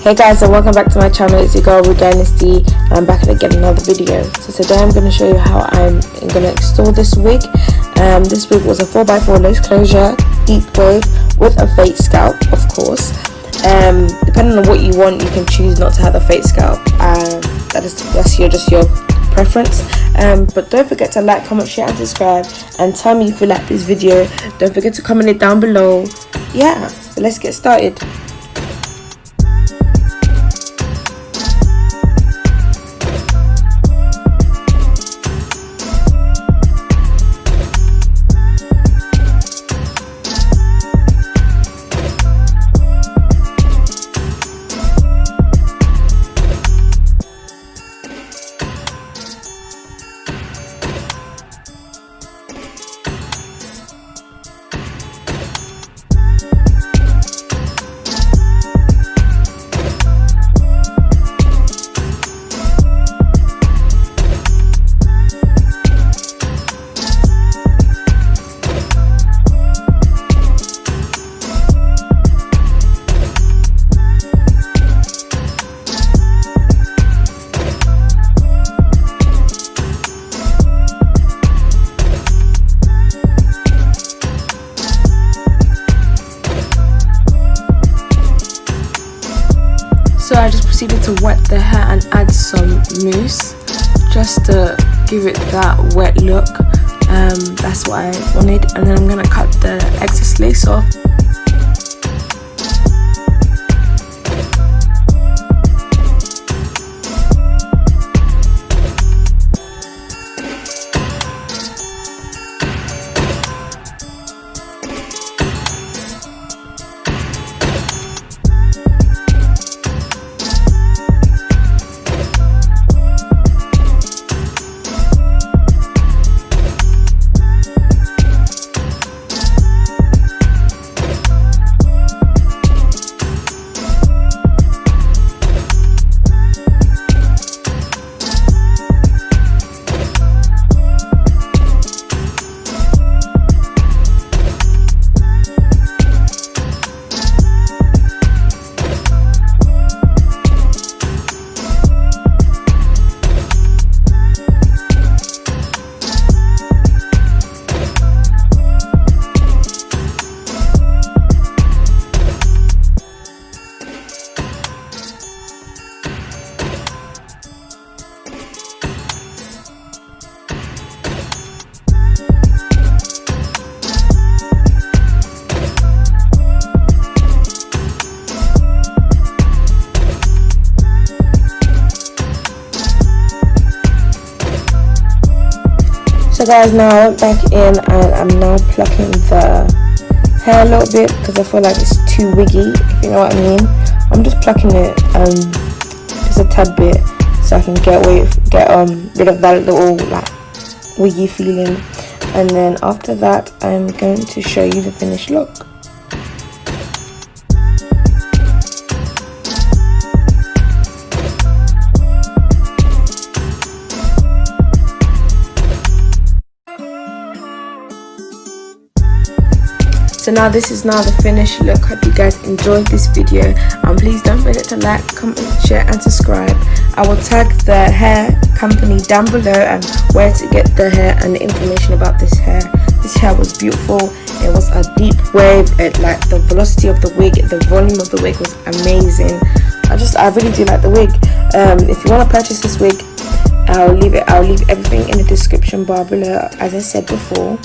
Hey guys, and welcome back to my channel. It's your girl RuDynasty, and I'm back again another video. So today I'm going to show you how I'm going to install this wig. This wig was a 4x4 lace closure deep wave with a fake scalp, of course. Depending on what you want, you can choose not to have a fake scalp. That's just your preference. But don't forget to like, comment, share and subscribe, and tell me if you like this video. Don't forget to comment it down below. Yeah, so let's get started. So I just proceeded to wet the hair and add some mousse just to give it that wet look. That's what I wanted, and then I'm going to cut the excess lace off. So guys, now I went back in and I'm now plucking the hair a little bit because I feel like it's too wiggy, if you know what I mean. I'm just plucking it just a tad bit so I can get rid of that little like wiggy feeling, and then after that I'm going to show you the finished look. So now this is now the finished look. Hope you guys enjoyed this video, and please don't forget to like, comment, share and subscribe. I will tag the hair company down below and where to get the hair and the information about this hair. This hair was beautiful. It was a deep wave. Like the velocity of the wig, the volume of the wig was amazing. I really do like the wig. If you want to purchase this wig, I'll leave everything in the description bar below, as I said before.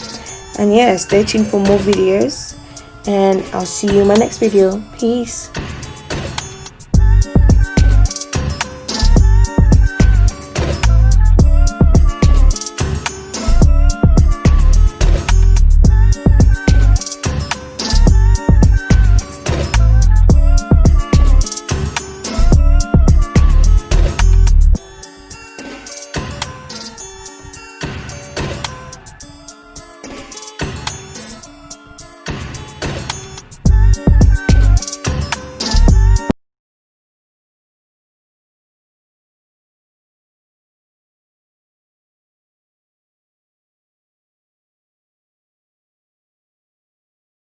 And yeah, stay tuned for more videos, and I'll see you in my next video. Peace.